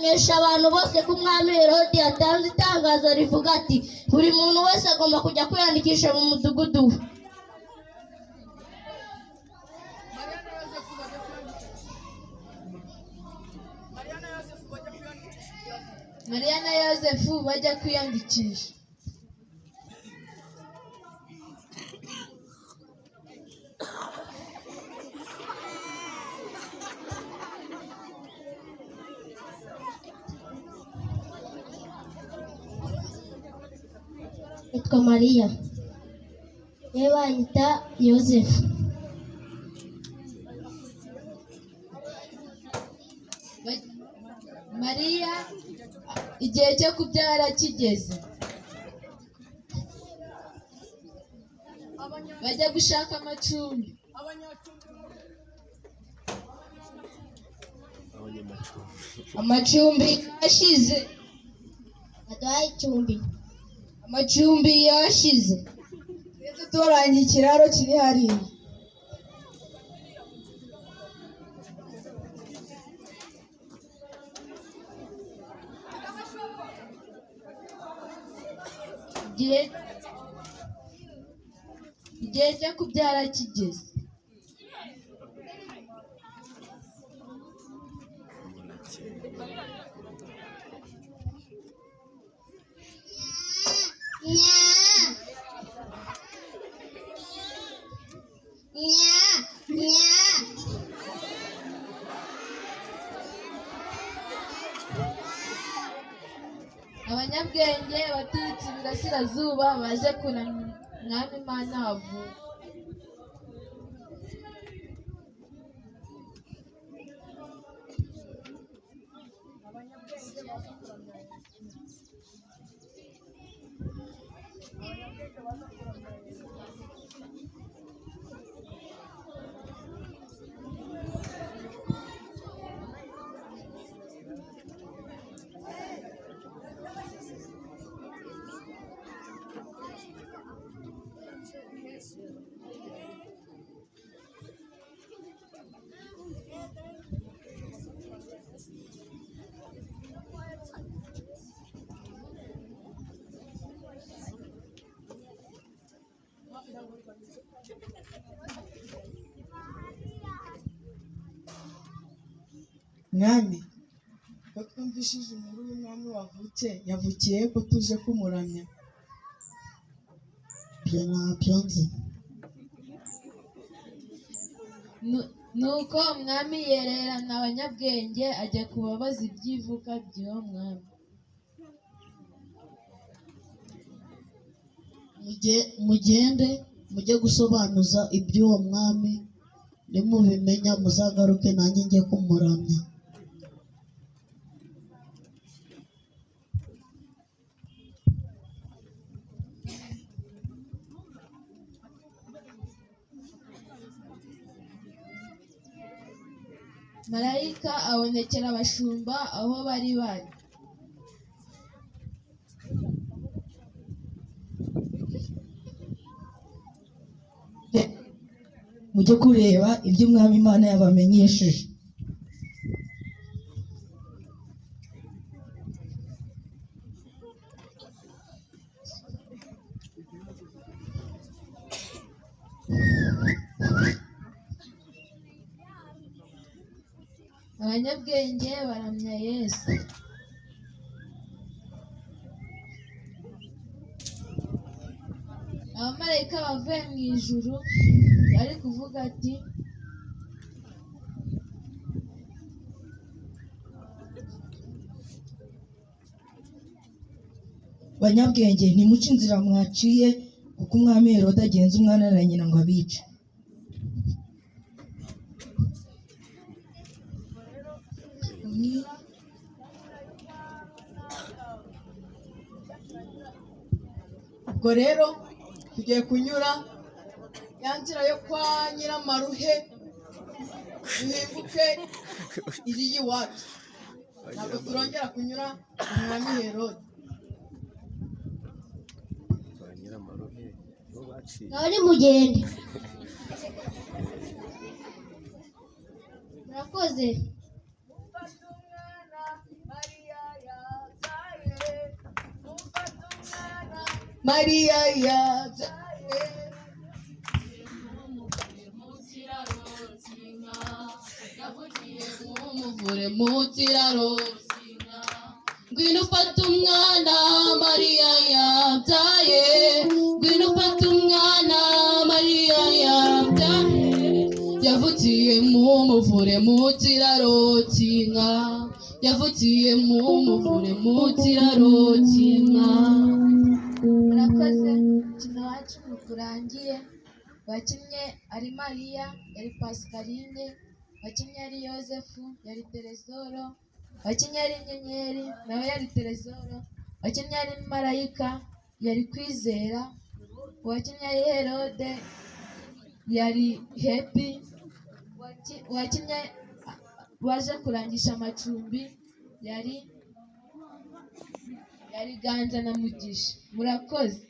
kumenyesha abantu bose ko umwami Herode yatanze itangazo rivuga ati buri muntu wese agomba kujya kwiyandikisha mu mudugudu we. Mariya na Yosefu bajya kwiyandikisha. Nitwa Mariya. Yewe banyita Yosefu. Mariya igihe cyo kubyara kigeze, bajya gushaka amacumbi. Amacumbi yashize. Aduhaye icumbi. Amacumbi yashize. Twese turanye ikiraro kiri hariya. Igihe cyo kubyara kigeze. Abanyabwenge baturutse iburasirazuba baje kuramya umwami Imana wavuka. Mwami, ko twumvishije inkuru y'umwami wavutse, yavukiye ko tuje kumuramya. Ibyo ntabyo nzi. Nuko umwami yererana abanyabwenge ajya kubabaza iby'ivuka ry'uwo mwami. Mugende mujye gusobanuza iby'uwo mwami, nimubimenya muzagaruke nanjye njye kumuramya. Marayika abonekera abashumba aho bari bari. Mujye kureba ibyo umwami Imana yabamenyesheje. Abanyabwenge baramya Yesu. Abamarayika bavuye mu ijuru bari kuvuga ati Banyabwenge, ntimuce inzira mwaciye, kuko umwami Herode agenza umwana na nyina ngo abice. Ubwo rero tugiye kunyura ya nzira yo kwa Nyiramaruhe, duhinguke iriya iwacu. Ntabwo turongera kunyura umwami Herode. Naho nimugende. Murakoze. Mariya yabyaye umuvure mu kiraro cy'inka. Ngwino ufate umwana Mariya yabyaye, ngwino ufate umwana Mariya yabyaye, yavukiye mu muvure mu kiraro cy'inka, yavukiye mu muvure mu kiraro cy'inka. murakoze. Umukino wacu urangiye. Wakinnye ari Mariya, yari Pascaline. Wakinnye ari Yosefu, yari Teresoro. Wakinnye ari Inyenyeri, nawe yari Teresoro. Wakinnye ari Marayika, yari Kwizera. Wakinnye ari Herode, yari Happy. Wakinnye waje kurangisha amacumbi, yari Ganza na Mugisha. Murakoze.